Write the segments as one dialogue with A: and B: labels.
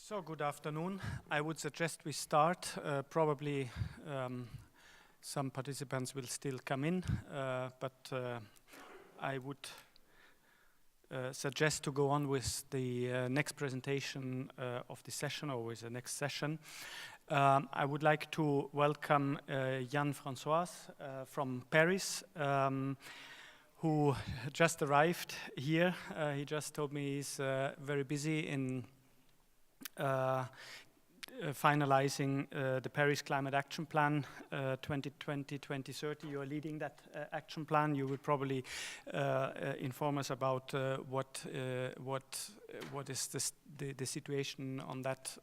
A: So, good afternoon. I would suggest we start. Probably some participants will still come in, but I would suggest to go on with the next presentation of the session, or with the next session. I would like to welcome Yann Francoise from Paris, who just arrived here. He just told me he's very busy in finalizing the Paris Climate Action Plan 2020-2030. You are leading that action plan. You will probably inform us about what is the situation on that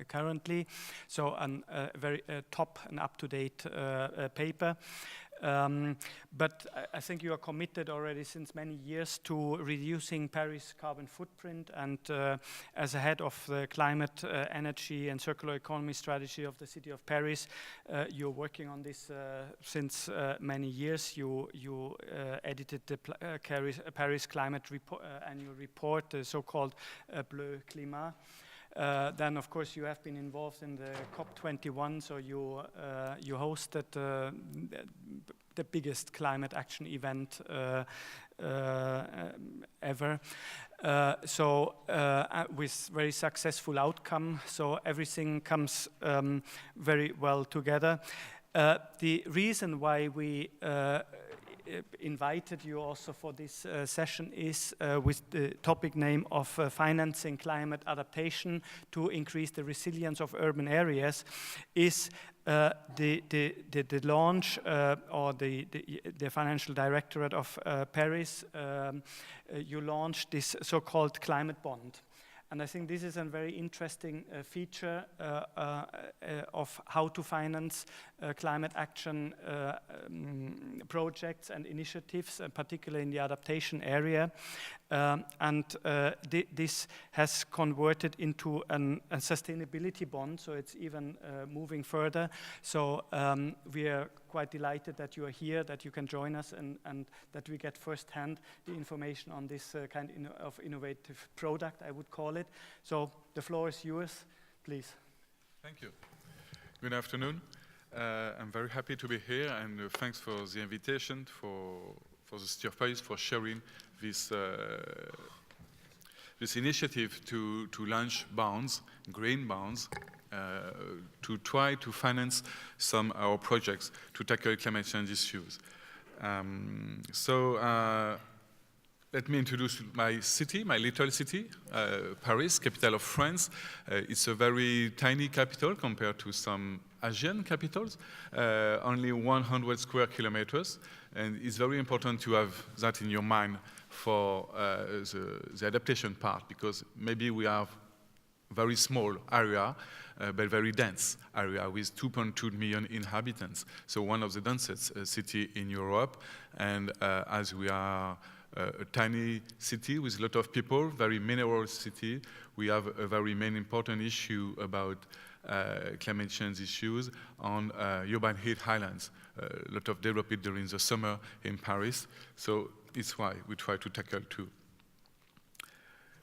A: currently. So a very top and up-to-date paper. But I think you are committed already since many years to reducing Paris' carbon footprint, and as a head of the climate, energy and circular economy strategy of the city of Paris, you're working on this since many years. You edited the Paris Climate Annual Report, the so-called Bleu Climat. Then, of course, you have been involved in the COP21, so you hosted the biggest climate action event ever. With very successful outcome, so everything comes very well together. The reason why we invited you also for this session is with the topic name of financing climate adaptation to increase the resilience of urban areas, is the launch or the financial directorate of Paris. You launched this so-called climate bond. And I think this is a very interesting feature of how to finance climate action projects and initiatives, particularly in the adaptation area. This has converted into a sustainability bond, so it's even moving further. So we are quite delighted that you are here, that you can join us, and that we get firsthand the information on this kind of innovative product, I would call it. So the floor is yours, please.
B: Thank you. Good afternoon. I'm very happy to be here, and thanks for the invitation for the City of Paris for sharing this initiative to launch bonds, green bonds, to try to finance some of our projects to tackle climate change issues. Let me introduce my city, my little city, Paris, capital of France. It's a very tiny capital compared to some Asian capitals, only 100 square kilometers. And it's very important to have that in your mind for the adaptation part, because maybe we have very small area, but very dense area with 2.2 million inhabitants. So one of the densest city in Europe. And as we are a tiny city with a lot of people, very mineral city, we have a very main important issue about climate change issues on urban heat islands. A lot of development during the summer in Paris, so it's why we try to tackle too.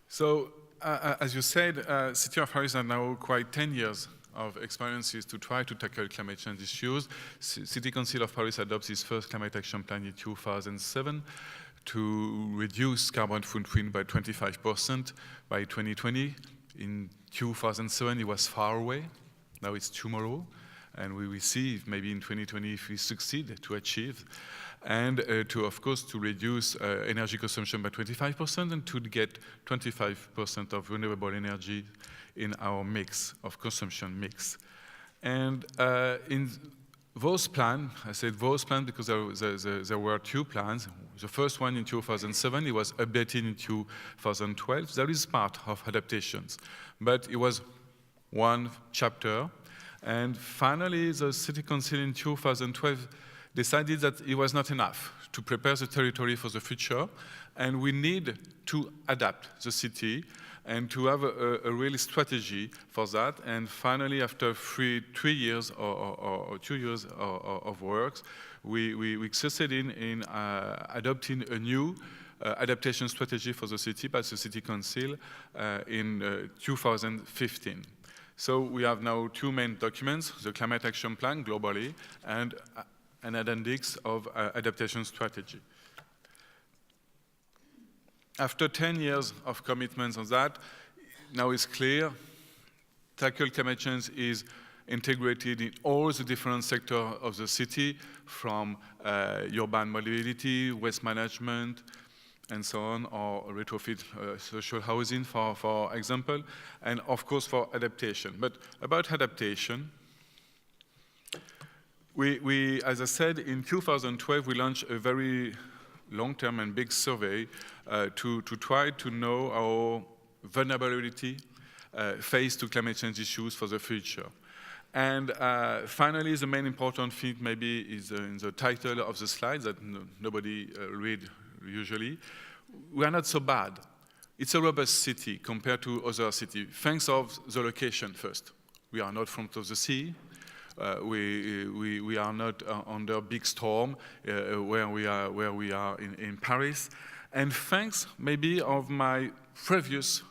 B: So, as you said, City of Paris has now quite 10 years of experiences to try to tackle climate change issues. City Council of Paris adopted its first climate action plan in 2007 to reduce carbon footprint by 25% by 2020. In 2007, it was far away. Now it's tomorrow. And we will see if maybe in 2020 if we succeed to achieve. And of course, to reduce energy consumption by 25% and to get 25% of renewable energy in our mix of consumption mix. And in those plans, I said those plans because there were two plans. The first one in 2007, it was updated in 2012. That is part of adaptations, but it was one chapter. And finally, the City Council in 2012 decided that it was not enough to prepare the territory for the future, and we need to adapt the city and to have a real strategy for that. And finally, after three years or 2 years of works, we succeeded in adopting a new adaptation strategy for the city by the City Council in 2015. So we have now two main documents, the Climate Action Plan globally and an appendix of adaptation strategy. After 10 years of commitments on that, now it's clear tackle climate change is integrated in all the different sectors of the city, from urban mobility, waste management, and so on, or retrofit social housing, for example, and of course for adaptation. But about adaptation, we, as I said, in 2012, we launched a very long-term and big survey to try to know our vulnerability faced to climate change issues for the future. And finally, the main important thing maybe is in the title of the slide that nobody read usually. We are not so bad. It's a robust city compared to other cities, thanks of the location first. We are not front of the sea. We are not under big storm where we are in Paris. And thanks maybe of my previous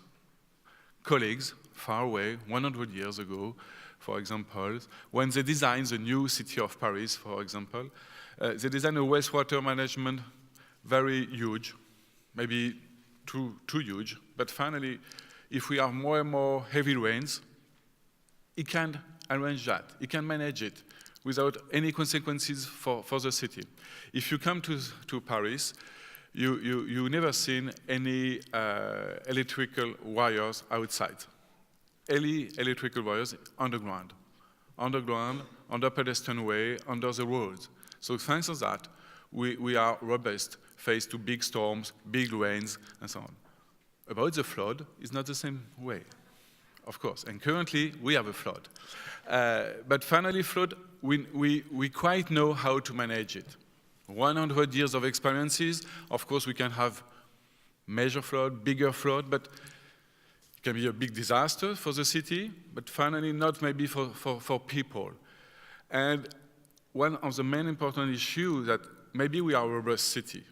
B: colleagues far away, 100 years ago, for example, when they designed the new city of Paris, for example, they designed a wastewater management very huge, maybe too huge, but finally, if we have more and more heavy rains, it can arrange that, it can manage it without any consequences for the city. If you come to Paris, you never seen any electrical wires outside. Any electrical wires underground, under pedestrian way, under the roads. So thanks to that, we are robust faced to big storms, big rains, and so on. About the flood, it's not the same way, of course. And currently, we have a flood. But finally, flood, we quite know how to manage it. 100 years of experiences, of course, we can have major flood, bigger flood, but it can be a big disaster for the city, but finally not maybe for people. And one of the main important issues that maybe we are a robust city,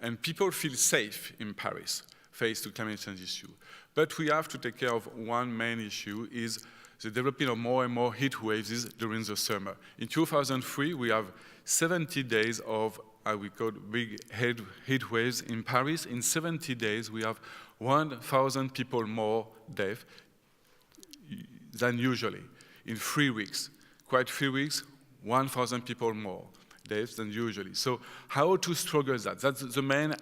B: and people feel safe in Paris faced to climate change issue. But we have to take care of one main issue, is the development of more and more heat waves during the summer. In 2003, we have 70 days of, we call big heat waves in Paris. In 70 days, we have 1,000 people more dead than usually. In 3 weeks, quite 3 weeks, 1,000 people more dead than usually. So how to struggle that? That's the main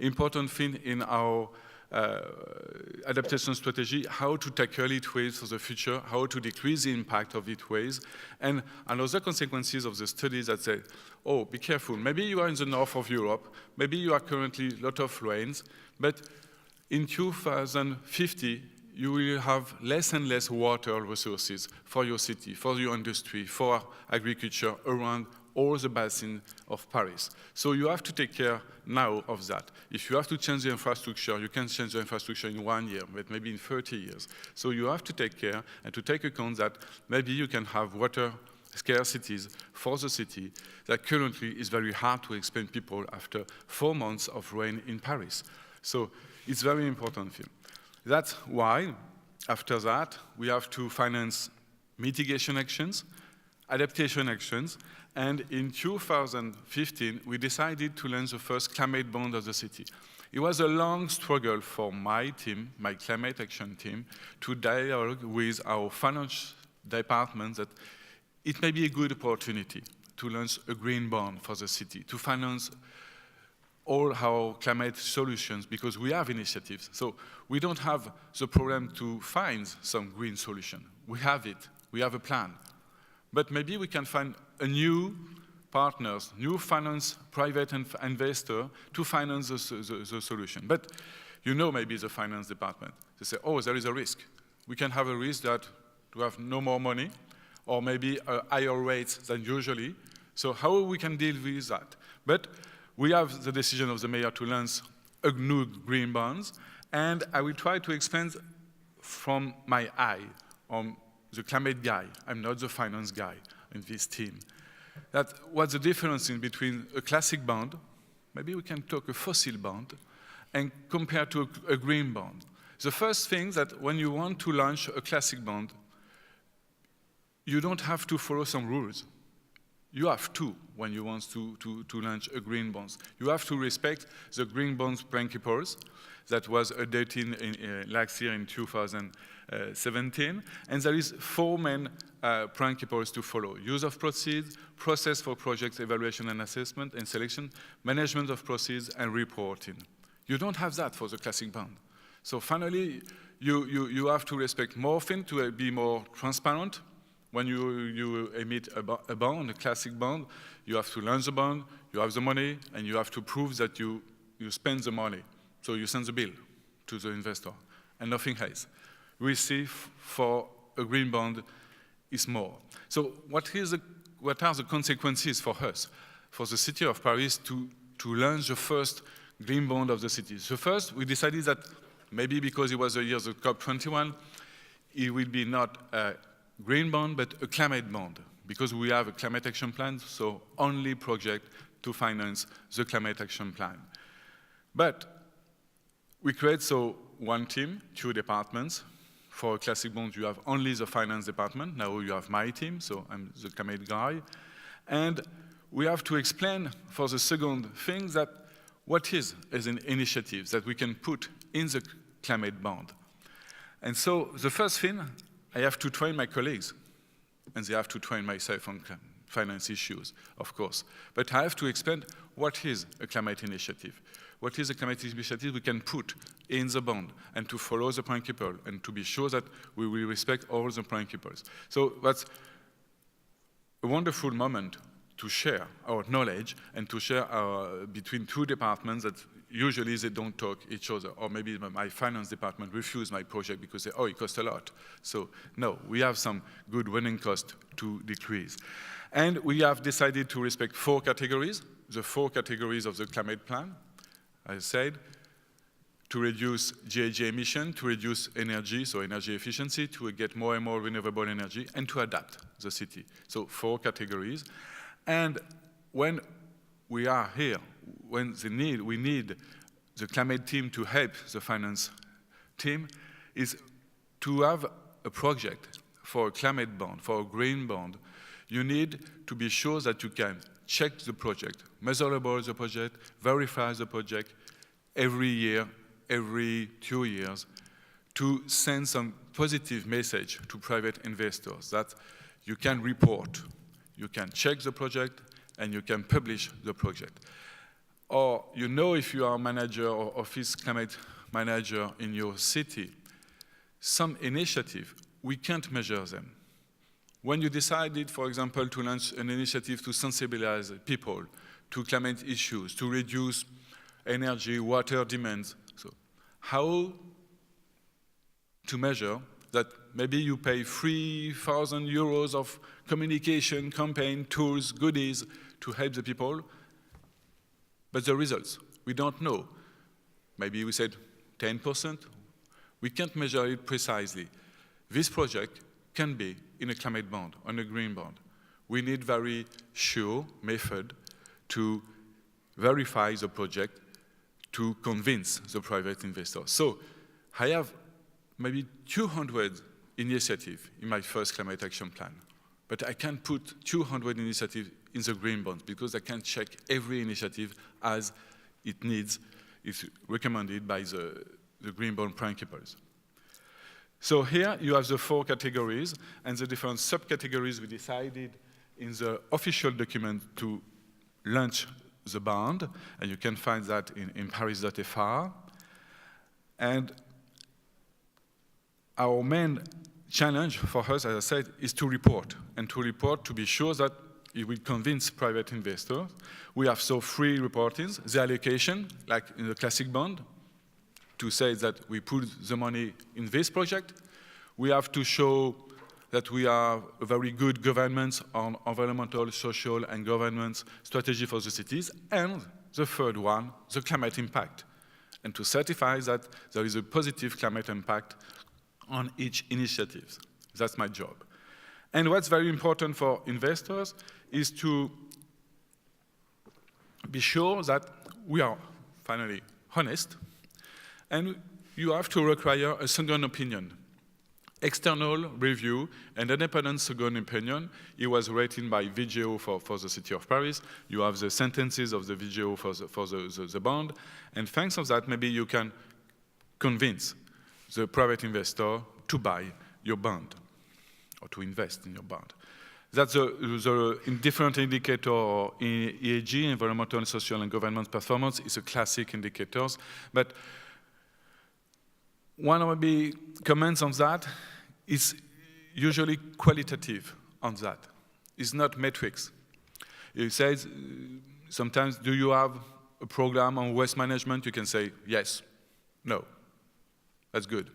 B: important thing in our adaptation strategy, how to tackle heat waves for the future, how to decrease the impact of heat waves, and another consequences of the studies that say, oh, be careful, maybe you are in the north of Europe, maybe you are currently a lot of rains, but in 2050, you will have less and less water resources for your city, for your industry, for agriculture around all the basins of Paris. So you have to take care now of that. If you have to change the infrastructure, you can change the infrastructure in 1 year, but maybe in 30 years. So you have to take care and to take account that maybe you can have water scarcities for the city that currently is very hard to explain people after 4 months of rain in Paris. So it's very important thing. That's why, after that, we have to finance mitigation actions, adaptation actions, and in 2015, we decided to launch the first climate bond of the city. It was a long struggle for my team, my climate action team, to dialogue with our finance department that it may be a good opportunity to launch a green bond for the city, to finance all our climate solutions, because we have initiatives. So we don't have the problem to find some green solution. We have it, we have a plan. But maybe we can find a new partners, new finance, private investor to finance the solution. But you know maybe the finance department. They say, oh, there is a risk. We can have a risk that to have no more money, or maybe higher rates than usually. So how we can deal with that? But we have the decision of the mayor to launch a new green bonds, and I will try to explain from my eye on the climate guy. I'm not the finance guy in this team. that what's the difference in between a classic bond, maybe we can talk a fossil bond, and compared to a green bond. The first thing that when you want to launch a classic bond, you don't have to follow some rules. You have to when you want to launch a green bond. You have to respect the green bonds principles that was adopted last year in 2017. And there is 4 main principles to follow: use of proceeds, process for project evaluation and assessment and selection, management of proceeds, and reporting. You don't have that for the classic bond. So finally, you have to respect more things to be more transparent. When you emit a bond, a classic bond, you have to launch the bond, you have the money, and you have to prove that you spend the money. So you send the bill to the investor, and nothing else. Receive for a green bond is more. So what are the consequences for us, for the city of Paris, to launch the first green bond of the city? So first, we decided that maybe because it was the year of the COP21, it will be not a green bond, but a climate bond, because we have a climate action plan, so only project to finance the climate action plan. But we create one team, 2 departments. For a classic bond, you have only the finance department. Now you have my team, so I'm the climate guy. And we have to explain for the second thing that what is an initiative that we can put in the climate bond. And so the first thing, I have to train my colleagues, and they have to train myself on finance issues, of course. But I have to explain what is a climate initiative. What is a climate initiative we can put in the bond, and to follow the principle, and to be sure that we will respect all the principles. So that's a wonderful moment to share our knowledge and to share between 2 departments that usually they don't talk each other, or maybe my finance department refuse my project because they, it costs a lot. So no, we have some good running cost to decrease. And we have decided to respect 4 categories, the 4 categories of the climate plan. I said, to reduce GHG emission, to reduce energy, so energy efficiency, to get more and more renewable energy, and to adapt the city. So 4 categories. And when we are here, when we need the climate team to help the finance team, is to have a project for a climate bond, for a green bond. You need to be sure that you can check the project, measurable the project, verify the project every year, every 2 years, to send some positive message to private investors that you can report, you can check the project, and you can publish the project. Or you know, if you are a manager or office climate manager in your city, some initiative, we can't measure them. When you decided, for example, to launch an initiative to sensibilize people to climate issues, to reduce energy, water demands, so how to measure that maybe you pay 3,000 euros of communication, campaign, tools, goodies to help the people, but the results, we don't know. Maybe we said 10%. We can't measure it precisely. This project can be in a climate bond, on a green bond. We need very sure method to verify the project, to convince the private investor. So I have maybe 200 initiatives in my first climate action plan, but I can't put 200 initiatives in the green bond because I can't check every initiative as it needs, it's recommended by the green bond principles. So here you have the 4 categories and the different subcategories we decided in the official document to launch the bond, and you can find that in paris.fr. And our main challenge for us, as I said, is to report, and to report to be sure that it will convince private investors. We have 3 reportings: the allocation, like in the classic bond, to say that we put the money in this project. We have to show that we are a very good governance on environmental, social, and governance strategy for the cities. And the third one, the climate impact, and to certify that there is a positive climate impact on each initiative. That's my job. And what's very important for investors is to be sure that we are finally honest, and you have to require a second opinion. External review and independent second opinion. It was rated by VGO for the City of Paris. You have the sentences of the VGO for the bond. And thanks to that, maybe you can convince the private investor to buy your bond or to invest in your bond. That's the different indicator, ESG, environmental, social, and governance performance, is a classic indicators. But one of the comments on that is usually qualitative on that. It's not metrics. It says sometimes, do you have a program on waste management? You can say yes, no. That's good.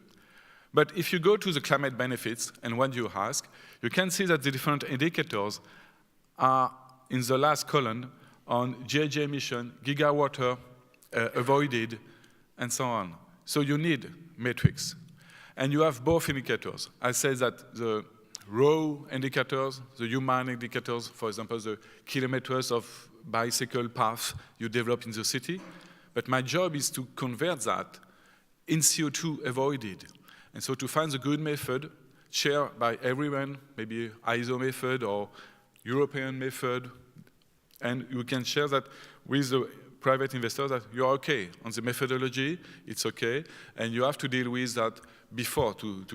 B: But if you go to the climate benefits and what you ask, you can see that the different indicators are in the last column on GHG emission, gigawatt avoided, and so on. So you need metrics. And you have both indicators. I say that the raw indicators, the human indicators, for example, the kilometers of bicycle paths you develop in the city. But my job is to convert that in CO2 avoided. And so to find the good method, shared by everyone, maybe ISO method or European method, and you can share that with the private investors that you're okay on the methodology, it's okay, and you have to deal with that before to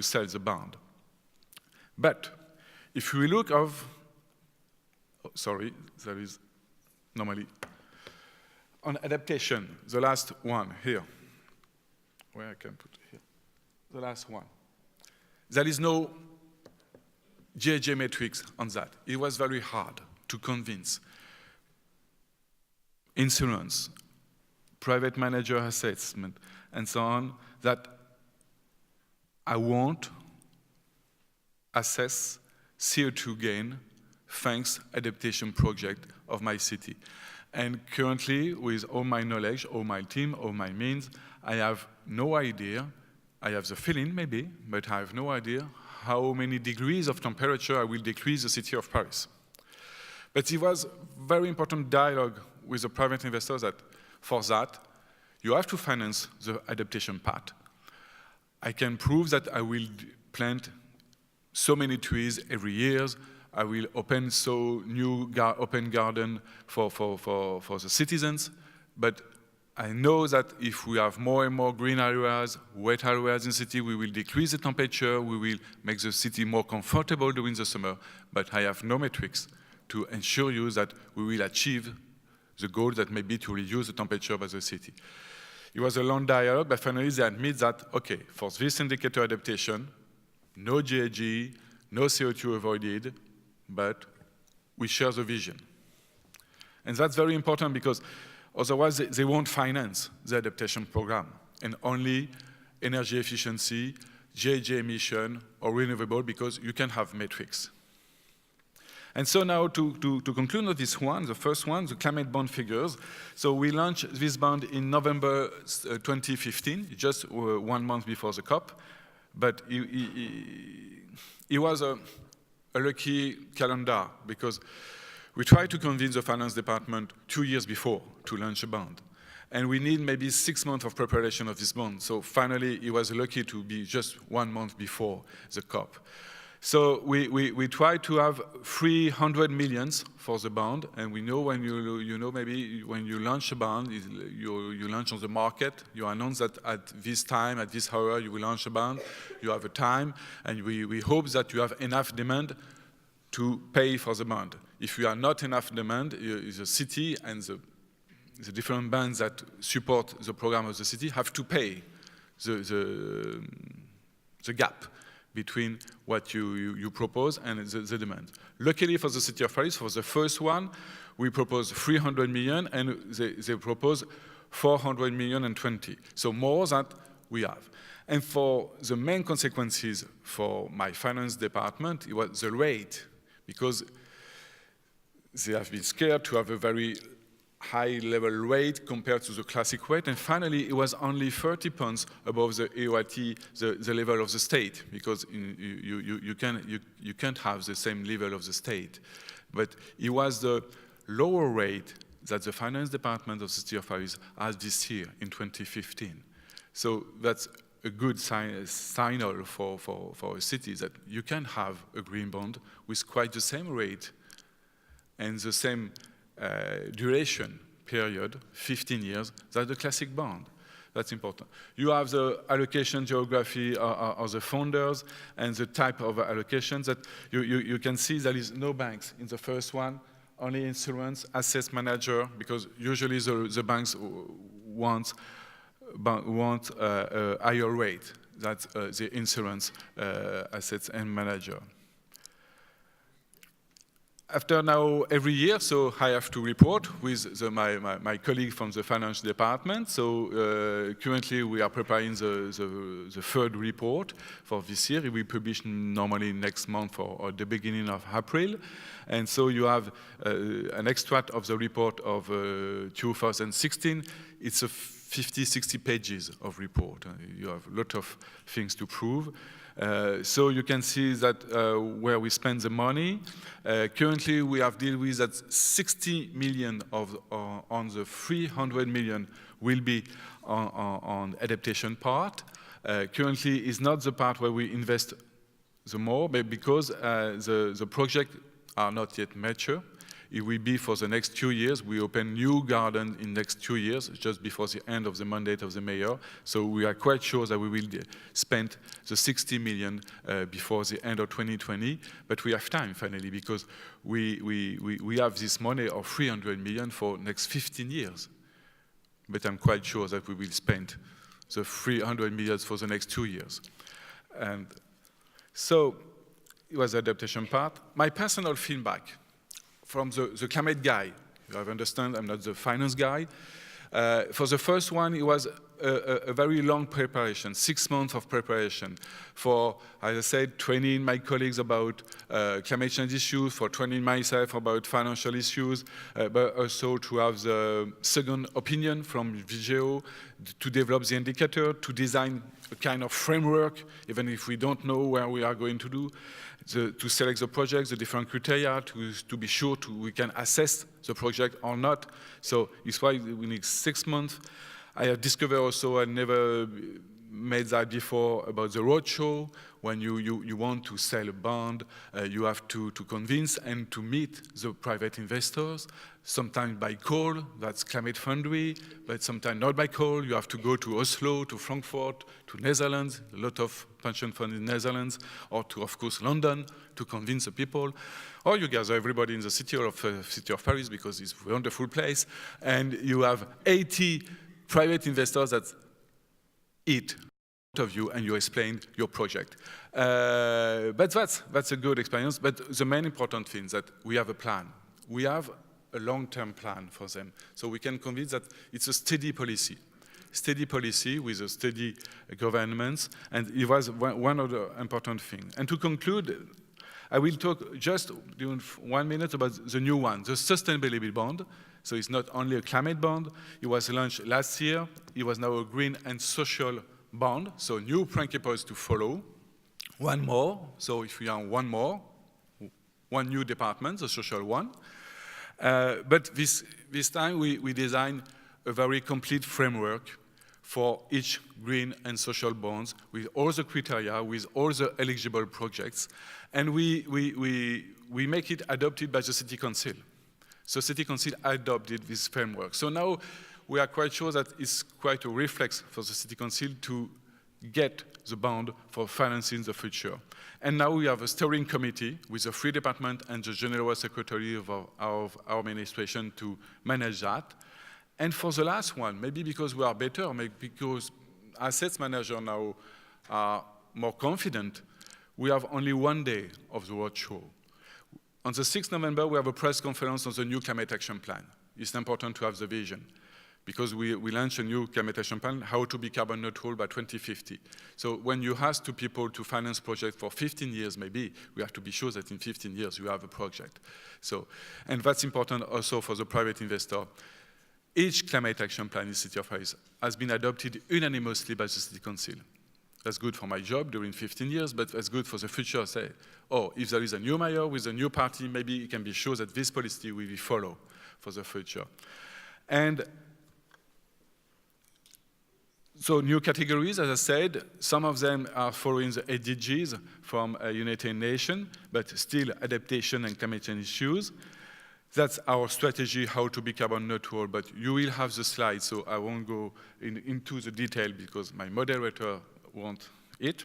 B: sell the bond. But if we look of, oh, sorry, there is normally on adaptation, the last one here, where I can put here, the last one. There is no GHG metrics on that. It was very hard to convince insurance, private manager assessment, and so on, that I won't assess CO2 gain thanks adaptation project of my city. And currently, with all my knowledge, all my team, all my means, I have no idea, I have the feeling maybe, but I have no idea how many degrees of temperature I will decrease the city of Paris. But it was very important dialogue with the private investors that for that, you have to finance the adaptation part. I can prove that I will plant so many trees every year. I will open so new open garden for the citizens. But I know that if we have more and more green areas, wet areas in the city, we will decrease the temperature, we will make the city more comfortable during the summer. But I have no metrics to ensure you that we will achieve the goal that may be to reduce the temperature of the city. It was a long dialogue, but finally they admit that, okay, for this indicator adaptation, no GHG, no CO2 avoided, but we share the vision. And that's very important because otherwise they won't finance the adaptation program, and only energy efficiency, GHG emission, or renewable, because you can have metrics. And so now to conclude on this one, the first one, the climate bond figures. So we launched this bond in November 2015, just 1 month before the COP. But it was a lucky calendar because we tried to convince the finance department 2 years before to launch a bond. And we need maybe 6 months of preparation of this bond. So finally, it was lucky to be just 1 month before the COP. So we tried to have 300 million for the bond, and we know when you know maybe when you launch a bond, you launch on the market, you announce that at this time, at this hour, you will launch a bond, you have a time, and we hope that you have enough demand to pay for the bond. If you have not enough demand, the city and the different banks that support the program of the city have to pay the gap between what you propose and the demand. Luckily for the city of Paris, for the first one, we proposed 300 million and they proposed 400 million and 20. So more than we have. And for the main consequences for my finance department, it was the rate, because they have been scared to have a very high-level rate compared to the classic rate. And finally, it was only 30 points above the EOIT, the level of the state, because you can't have the same level of the state. But it was the lower rate that the finance department of the City of Paris has this year in 2015. So that's a good signal for a city that you can have a green bond with quite the same rate and the same duration period, 15 years, that's the classic bond. That's important. You have the allocation geography of the funders and the type of allocations that you can see there is no banks in the first one, only insurance, asset manager, because usually the banks want a higher rate. That's the insurance assets and manager. After now every year, so I have to report with my colleague from the finance department. So currently we are preparing the third report for this year. It will be published normally next month or the beginning of April. And so you have an extract of the report of 2016. It's a 50, 60 pages of report. You have a lot of things to prove. So you can see that where we spend the money. Currently, we have dealt with that 60 million on the 300 million will be on adaptation part. Currently, is not the part where we invest the more, but because the project are not yet mature. It will be for the next 2 years. We open new garden in next 2 years, just before the end of the mandate of the mayor. So we are quite sure that we will spend the 60 million before the end of 2020. But we have time finally, because we have this money of 300 million for next 15 years. But I'm quite sure that we will spend the 300 million for the next 2 years. And so it was the adaptation part. My personal feedback from the climate guy. You have understand, I'm not the finance guy. For the first one, it was a very long preparation, 6 months of preparation for, as I said, training my colleagues about climate change issues, for training myself about financial issues, but also to have the second opinion from Vigeo, to develop the indicator, to design a kind of framework, even if we don't know where we are going to do, to select the projects, the different criteria, to be sure we can assess the project or not. So it's why we need 6 months. I have discovered also, I never made that before, about the roadshow. When you want to sell a bond, you have to convince and to meet the private investors, sometimes by call, that's climate friendly, but sometimes not by call. You have to go to Oslo, to Frankfurt, to Netherlands, a lot of pension funds in Netherlands, or to, of course, London, to convince the people. Or you gather everybody in the city of Paris, because it's a wonderful place, and you have 80 private investors that eat of you, and you explain your project. But that's a good experience. But the main important thing is that we have a plan. We have a long-term plan for them. So we can convince that it's a steady policy with a steady governance. And it was one of the important things. And to conclude, I will talk just during 1 minute about the new one, the sustainability bond. So it's not only a climate bond. It was launched last year. It was now a green and social bond. So new principles to follow. One more. So if we are one new department, the social one. But this time we designed a very complete framework for each green and social bonds with all the criteria, with all the eligible projects. And we make it adopted by the City Council. So City Council adopted this framework. So now we are quite sure that it's quite a reflex for the City Council to get the bond for financing the future. And now we have a steering committee with the 3 departments and the General Secretary of our administration to manage that. And for the last one, maybe because we are better, maybe because assets managers now are more confident, we have only 1 day of the roadshow. On the 6th November, we have a press conference on the new climate action plan. It's important to have the vision, because we launched a new climate action plan, how to be carbon neutral by 2050. So when you ask to people to finance projects for 15 years, maybe, we have to be sure that in 15 years you have a project. So, and that's important also for the private investor. Each climate action plan in the City of Paris has been adopted unanimously by the City Council. That's good for my job during 15 years, but that's good for the future. Say, oh, if there is a new mayor with a new party, maybe you can be sure that this policy will be followed for the future. And so new categories, as I said, some of them are following the SDGs from United Nations, but still adaptation and climate change issues. That's our strategy, how to be carbon neutral, but you will have the slides, so I won't go into the detail because my moderator won't it.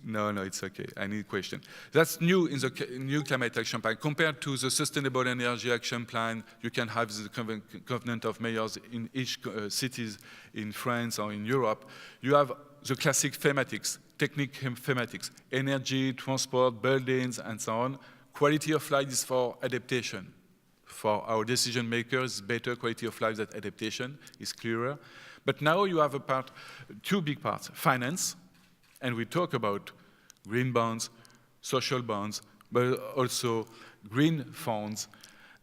B: No, it's okay. I need a question. That's new in the new climate action plan. Compared to the sustainable energy action plan, you can have the covenant of mayors in each cities in France or in Europe. You have the classic thematics, technical thematics, energy, transport, buildings, and so on. Quality of life is for adaptation. For our decision makers, better quality of life than adaptation is clearer. But now you have two big parts, finance, and we talk about green bonds, social bonds, but also green funds,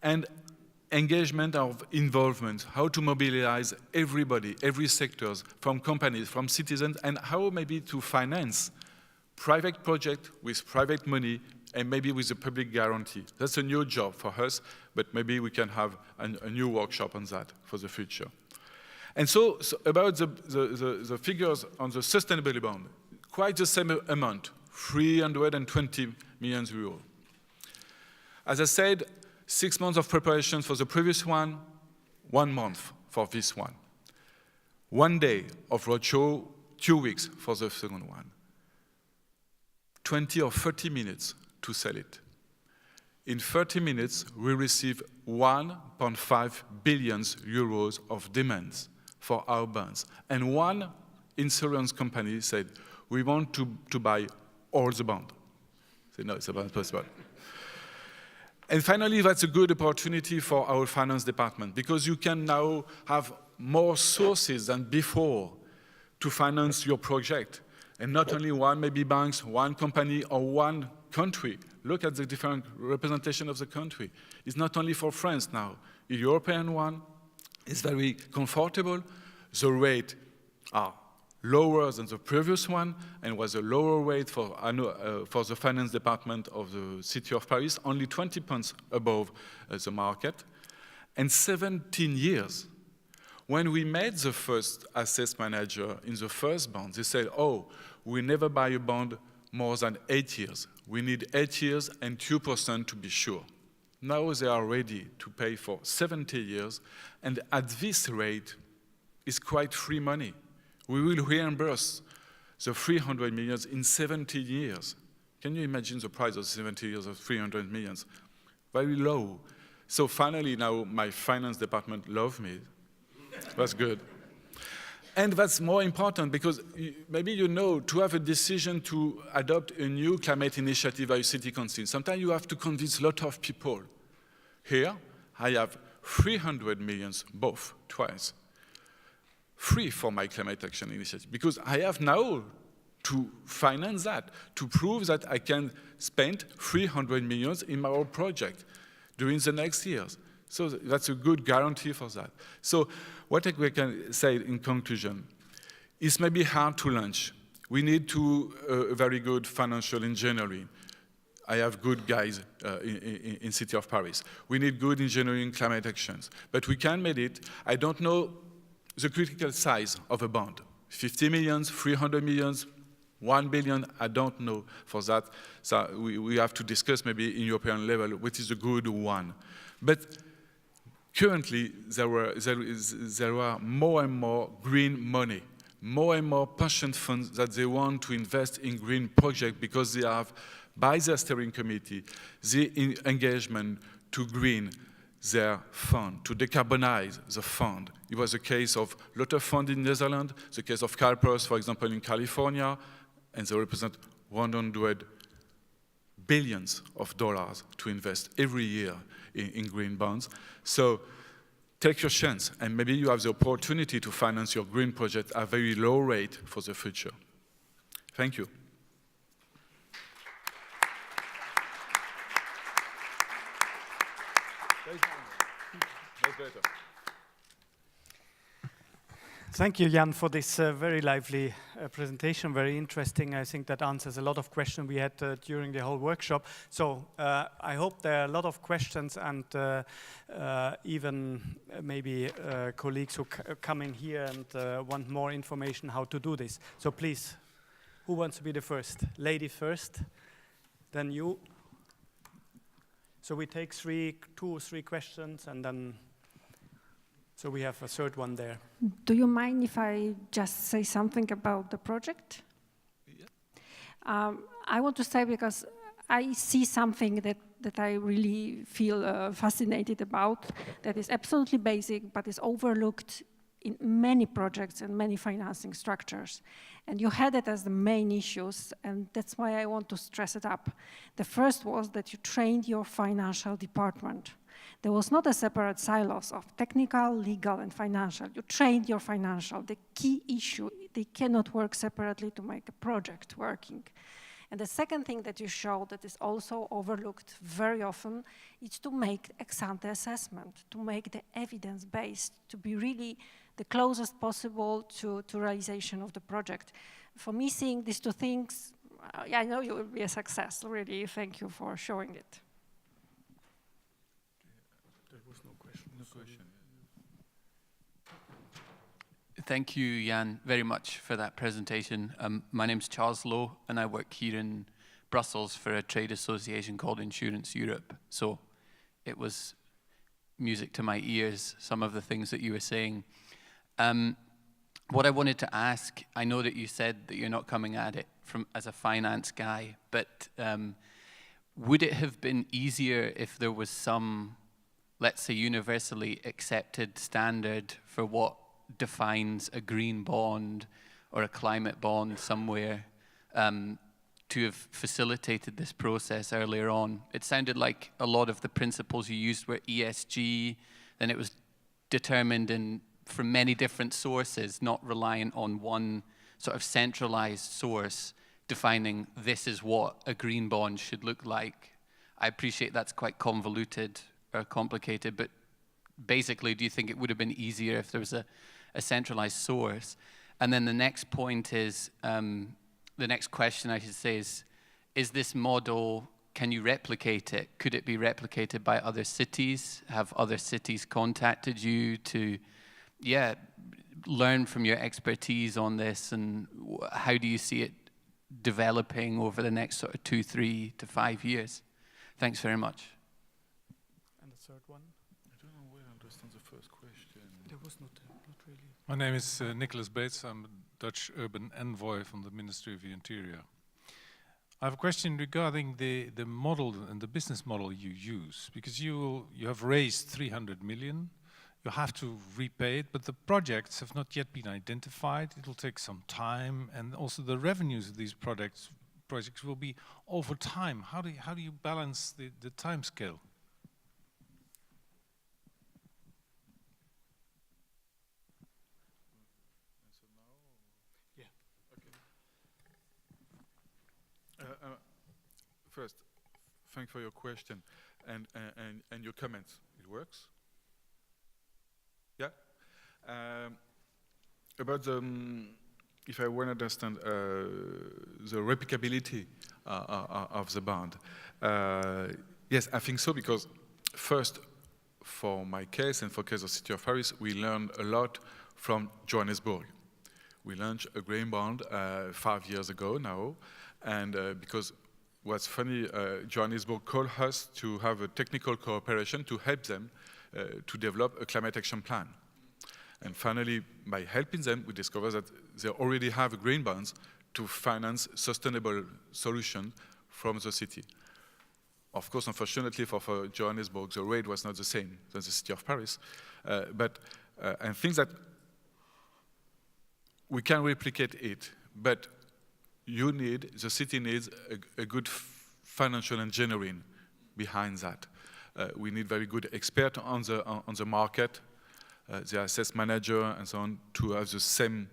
B: and engagement of involvement, how to mobilize everybody, every sectors, from companies, from citizens, and how maybe to finance private projects with private money and maybe with a public guarantee. That's a new job for us, but maybe we can have a new workshop on that for the future. And so about the figures on the sustainability bond, quite the same amount, 320 million euros. As I said, 6 months of preparation for the previous one, 1 month for this one. 1 day of roadshow, 2 weeks for the second one. 20 or 30 minutes to sell it. In 30 minutes, we receive 1.5 billion euros of demands for our bonds. And one insurance company said, we want to buy all the bonds. I said, no, it's not possible. And finally, that's a good opportunity for our finance department because you can now have more sources than before to finance your project. And not only one, maybe banks, one company, or one country. Look at the different representation of the country. It's not only for France now. The European one is very comfortable. The rate are lower than the previous one and was a lower rate for the finance department of the City of Paris, only 20 points above the market. And 17 years. When we met the first asset manager in the first bond, they said, oh, we never buy a bond more than 8 years. We need 8 years and 2% to be sure. Now they are ready to pay for 70 years, and at this rate, it's quite free money. We will reimburse the 300 million in 70 years. Can you imagine the price of 70 years of 300 million? Very low. So finally, now my finance department loves me. That's good. And that's more important because maybe you know, to have a decision to adopt a new climate initiative by a city council, sometimes you have to convince a lot of people. Here, I have 300 million, both, twice, free for my climate action initiative because I have now to finance that, to prove that I can spend 300 million in my own project during the next years. So that's a good guarantee for that. So what we can say in conclusion is maybe hard to launch. We need a very good financial engineering. I have good guys in City of Paris. We need good engineering climate actions. But we can make it. I don't know the critical size of a bond. 50 million, 300 million, 1 billion, I don't know for that. So we have to discuss maybe in European level which is a good one. But currently, there are more and more green money, more and more pension funds that they want to invest in green projects because they have, by their steering committee, the engagement to green their fund, to decarbonize the fund. It was the case of Lotte Fund in Netherlands, the case of CalPERS, for example, in California, and they represent 100 billions of dollars to invest every year in green bonds. So take your chance, and maybe you have the opportunity to finance your green project at a very low rate for the future. Thank you. pleasure.
A: Thank you, Yann, for this very lively presentation, very interesting. I think that answers a lot of questions we had during the whole workshop. So I hope there are a lot of questions and even maybe colleagues who are coming here and want more information how to do this. So please, who wants to be the first? Lady first, then you. So we take 2 or 3 questions and then so we have a third one there.
C: Do you mind if I just say something about the project?
B: Yeah.
C: I want to say because I see something that I really feel fascinated about that is absolutely basic but is overlooked in many projects and many financing structures. And you had it as the main issues, and that's why I want to stress it up. The first was that you trained your financial department. There was not a separate silos of technical, legal, and financial. You trained your financial. The key issue, they cannot work separately to make a project working. And the second thing that you showed that is also overlooked very often is to make ex-ante assessment, to make the evidence-based, to be really the closest possible to realization of the project. For me, seeing these 2 things, I know you will be a success, really. Thank you for showing it.
B: There was no question. No question.
D: Thank you, Yann, very much for that presentation. My name's Charles Lowe, and I work here in Brussels for a trade association called Insurance Europe. So it was music to my ears, some of the things that you were saying. What I wanted to ask, I know that you said that you're not coming at it as a finance guy, but would it have been easier if there was some, let's say, universally accepted standard for what defines a green bond or a climate bond somewhere to have facilitated this process earlier on? It sounded like a lot of the principles you used were ESG, and it was determined from many different sources, not reliant on one sort of centralized source defining this is what a green bond should look like. I appreciate that's quite convoluted or complicated, but basically, do you think it would have been easier if there was a centralized source? And then the next point is, the next question I should say is this model, can you replicate it? Could it be replicated by other cities? Have other cities contacted you to learn from your expertise on this, and how do you see it developing over the next sort of 2, 3 to 5 years? Thanks very much.
A: And the third one?
B: I don't know where I understand the first question.
A: There was not really.
E: My name is Nicholas Bates. I'm a Dutch urban envoy from the Ministry of the Interior. I have a question regarding the model and the business model you use, because you have raised 300 million. You have to repay it, but the projects have not yet been identified. It will take some time, and also the revenues of these projects will be over time. How do you balance the time scale?
A: Yeah.
B: Okay. First, thanks for your question and your comments. It works. Yeah. About the, if I want to understand the replicability of the bond, yes, I think so, because first, for my case and for the case of City of Paris, we learned a lot from Johannesburg. We launched a green bond 5 years ago now, and because what's funny, Johannesburg called us to have a technical cooperation to help them to develop a climate action plan. And finally, by helping them, we discovered that they already have green bonds to finance sustainable solutions from the city. Of course, unfortunately for Johannesburg, the rate was not the same as the City of Paris. But I think that we can replicate it, but the city needs a good financial engineering behind that. We need very good experts on the market, the assess manager and so on, to have the same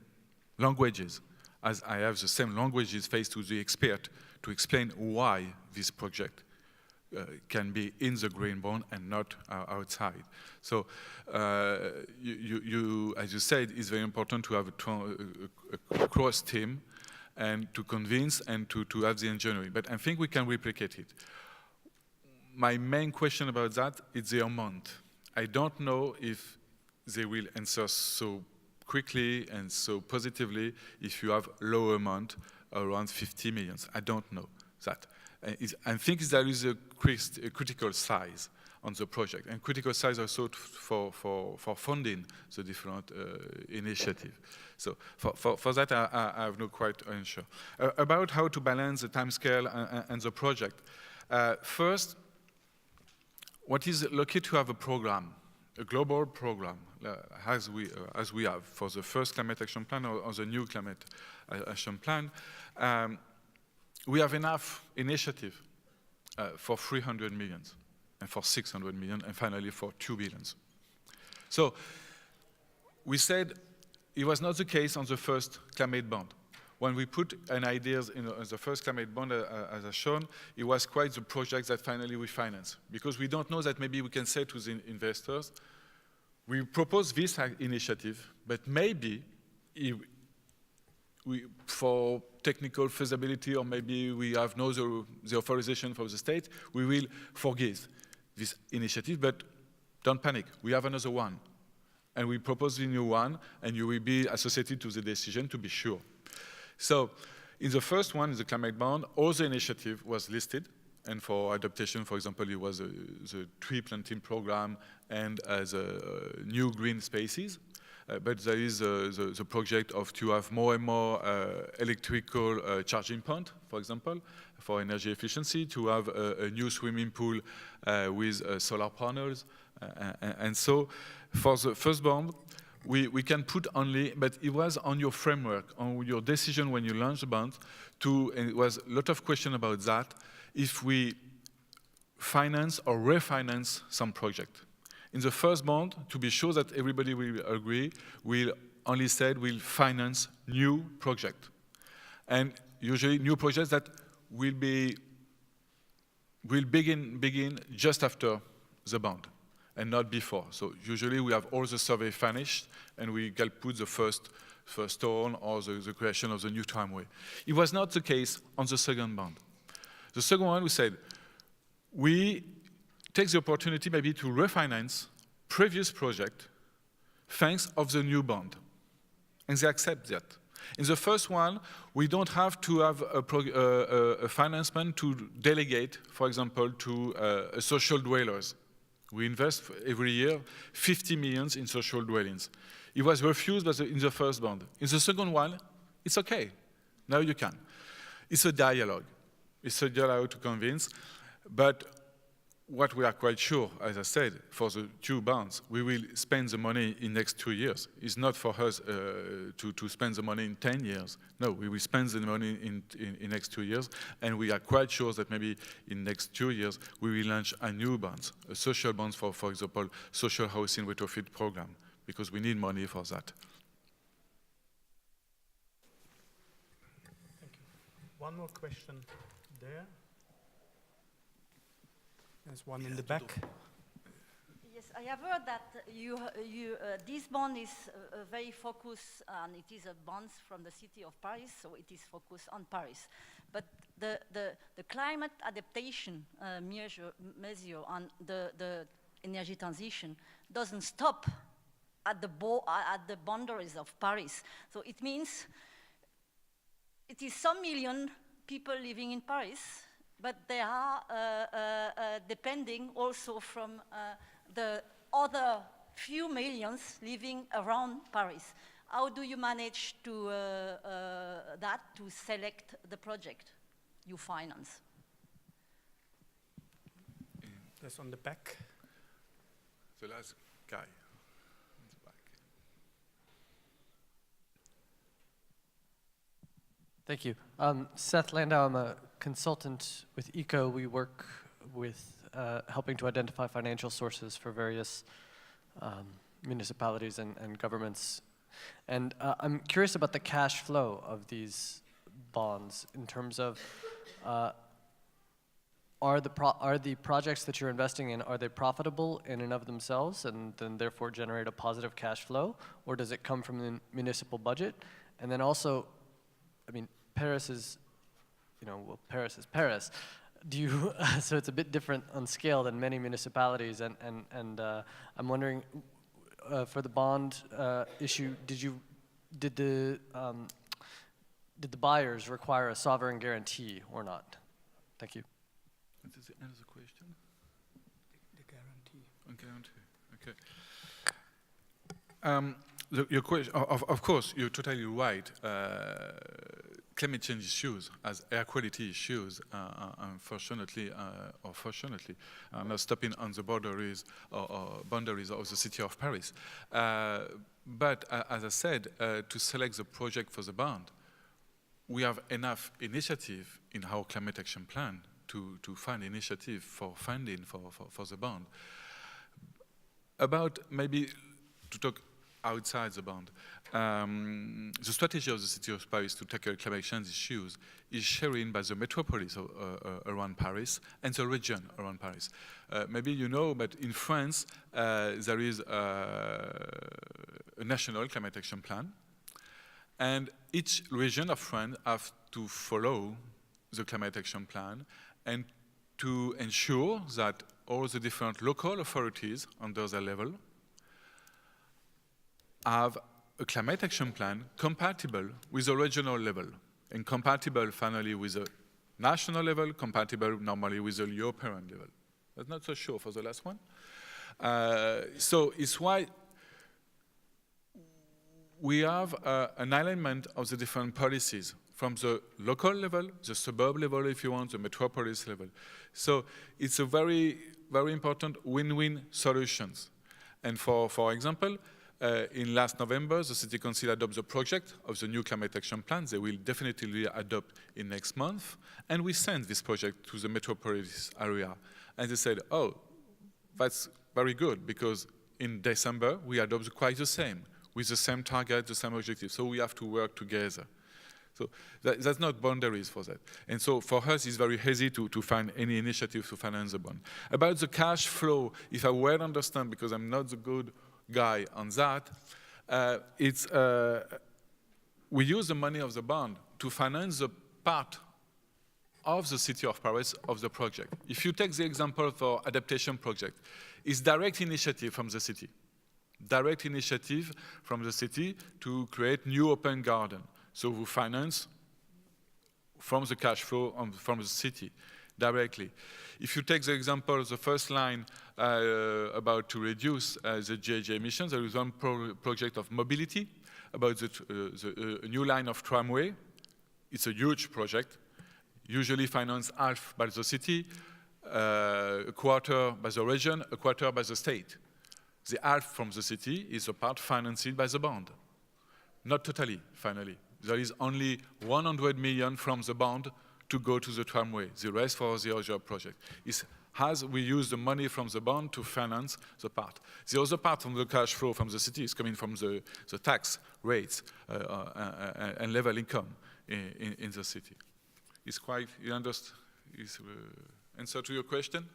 B: languages as I have the same languages faced to the expert to explain why this project can be in the green bond and not outside. So, as you said, it's very important to have a cross team and to convince and to have the engineering. But I think we can replicate it. My main question about that is the amount. I don't know if they will answer so quickly and so positively if you have low amount around 50 million. I don't know that. I think there is a critical size on the project, and critical size also for funding the different initiatives. So for that, I have no quite answer. About how to balance the timescale and the project. First, what is lucky to have a program, a global program, as we have for the first climate action plan or the new climate action plan. We have enough initiative for 300 million and for 600 million and finally for 2 billion. So we said it was not the case on the first climate bond. When we put an ideas in the first climate bond, as I shown, it was quite the project that finally we finance. Because we don't know that maybe we can say to the investors, we propose this initiative, but maybe for technical feasibility, or maybe we have no the authorization from the state, we will forgive this initiative, but don't panic, we have another one. And we propose the new one, and you will be associated to the decision to be sure. So in the first one, the climate bond, all the initiative was listed, and for adaptation, for example, it was the tree planting program and the new green spaces. But there is the project of to have more and more electrical charging point, for example, for energy efficiency, to have a new swimming pool with solar panels. And so for the first bond, we can put only, but it was on your framework, on your decision when you launch the bond, and it was a lot of question about that, if we finance or refinance some project. In the first bond, to be sure that everybody will agree, we'll only said we'll finance new project. And usually new projects that will begin just after the bond and not before. So usually we have all the survey finished and we can put the first stone or the creation of the new tramway. It was not the case on the second bond. The second one, we said, we take the opportunity maybe to refinance previous project thanks of the new bond. And they accept that. In the first one, we don't have to have a financement to delegate, for example, to social dwellers. We invest every year 50 million in social dwellings. It was refused in the first bond. In the second one, it's okay. Now you can. It's a dialogue. It's a dialogue to convince. But what we are quite sure, as I said, for the two bonds, we will spend the money in next 2 years. It's not for us to spend the money in 10 years. No, we will spend the money in next 2 years, and we are quite sure that maybe in next 2 years, we will launch a new bonds, a social bonds for example, social housing retrofit program, because we need money for that.
A: Thank you. One more question there. There's one in the back.
F: Yes, I have heard that this bond is very focused, and it is a bond from the city of Paris, so it is focused on Paris. But the climate adaptation measure on the energy transition doesn't stop at the boundaries of Paris. So it means it is some million people living in Paris, but they are depending also from the other few millions living around Paris. How do you manage to select the project you finance?
A: That's on the back.
B: The last guy in the back.
G: Thank you. Seth Landau, I'm a consultant with ECO. We work with helping to identify financial sources for various municipalities and governments. And I'm curious about the cash flow of these bonds in terms of are the projects that you're investing in, are they profitable in and of themselves and then therefore generate a positive cash flow, or does it come from the municipal budget? And then also, I mean, Paris is, well, Paris is Paris. Do you, so it's a bit different on scale than many municipalities, and I'm wondering, for the bond issue, did the buyers require a sovereign guarantee or not? Thank you.
B: What is the end of the question?
A: The guarantee.
B: Okay. Your question, of course, you're totally right. Climate change issues, as air quality issues, unfortunately or fortunately, are not stopping on the boundaries of the city of Paris. But as I said, to select the project for the bond, we have enough initiative in our climate action plan to find initiative for funding for the bond. About maybe to talk outside the bond, the strategy of the city of Paris to tackle climate change issues is shared by the metropolis around Paris and the region around Paris. Maybe you know, but in France, there is a national climate action plan, and each region of France have to follow the climate action plan and to ensure that all the different local authorities under their level have a climate action plan compatible with the regional level and compatible finally with the national level, compatible normally with the European level. That's not so sure for the last one. So it's why we have an alignment of the different policies from the local level, the suburb level if you want, the metropolis level. So it's a very, very important win-win solutions. And for example, in last November, the City Council adopted the project of the new climate action plan. They will definitely adopt in next month. And we sent this project to the metropolis area. And they said, oh, that's very good, because in December, we adopt quite the same, with the same target, the same objective. So we have to work together. So that's not boundaries for that. And so for us, it's very easy to find any initiative to finance the bond. About the cash flow, if I well understand, because I'm not the good guy on that, we use the money of the bond to finance the part of the city of Paris of the project. If you take the example for adaptation project, it's direct initiative from the city. Direct initiative from the city to create new open garden. So we finance from the cash flow from the city directly. If you take the example, the first line about to reduce the GHG emissions, there is one project of mobility about the new line of tramway. It's a huge project, usually financed half by the city, a quarter by the region, a quarter by the state. The half from the city is a part financed by the bond. Not totally, finally. There is only 100 million from the bond to go to the tramway, the rest for the other project. It's as we use the money from the bond to finance the part. The other part from the cash flow from the city is coming from the tax rates and level income in the city. It's quite, you understand, answer to your question?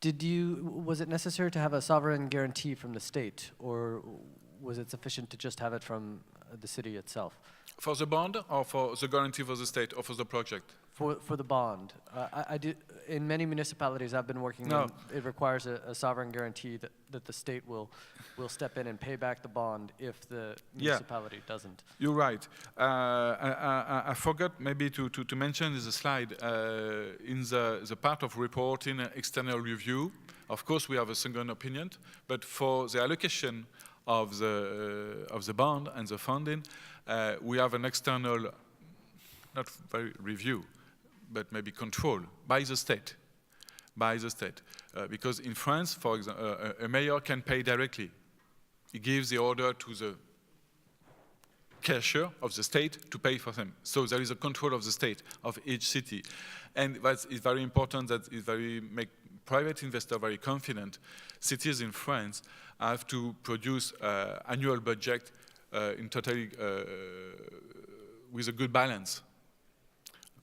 G: Was it necessary to have a sovereign guarantee from the state, or was it sufficient to just have it from the city itself?
B: For the bond, or for the guarantee for the state, or for the project?
G: For the bond. In many municipalities I've been working in, it requires a sovereign guarantee that the state will step in and pay back the bond if the municipality doesn't.
B: You're right. I forgot maybe to mention in the slide, in the part of reporting external review, of course we have a second opinion, but for the allocation of the bond and the funding, we have an external, not very review, but maybe control by the state. Because in France, for example, a mayor can pay directly. He gives the order to the cashier of the state to pay for them. So there is a control of the state of each city. And that's very important, that it make private investors very confident. Cities in France have to produce annual budget in totally with a good balance.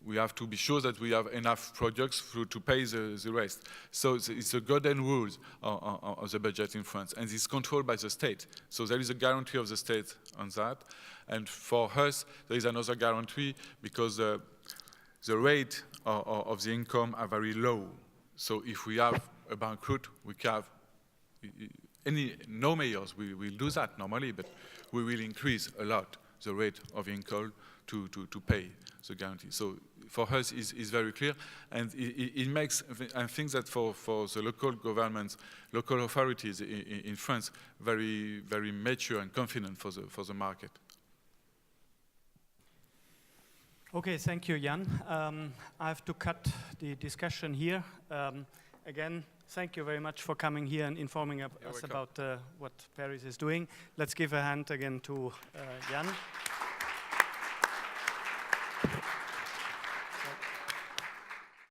B: we have to be sure that we have enough projects to pay the rest. So it's a golden rule of the budget in France, and it's controlled by the state. So there is a guarantee of the state on that. And for us, there is another guarantee because the rate of the income are very low. So if we have a bankrupt, we can have no mayors will do that normally, but we will increase a lot the rate of income to pay the guarantee. So for us, it's very clear, and it makes, I think that for the local governments, local authorities in France, very, very mature and confident for the market.
A: Okay, thank you, Yann. I have to cut the discussion here. Again, thank you very much for coming here and informing us about what Paris is doing. Let's give a hand again to Yann.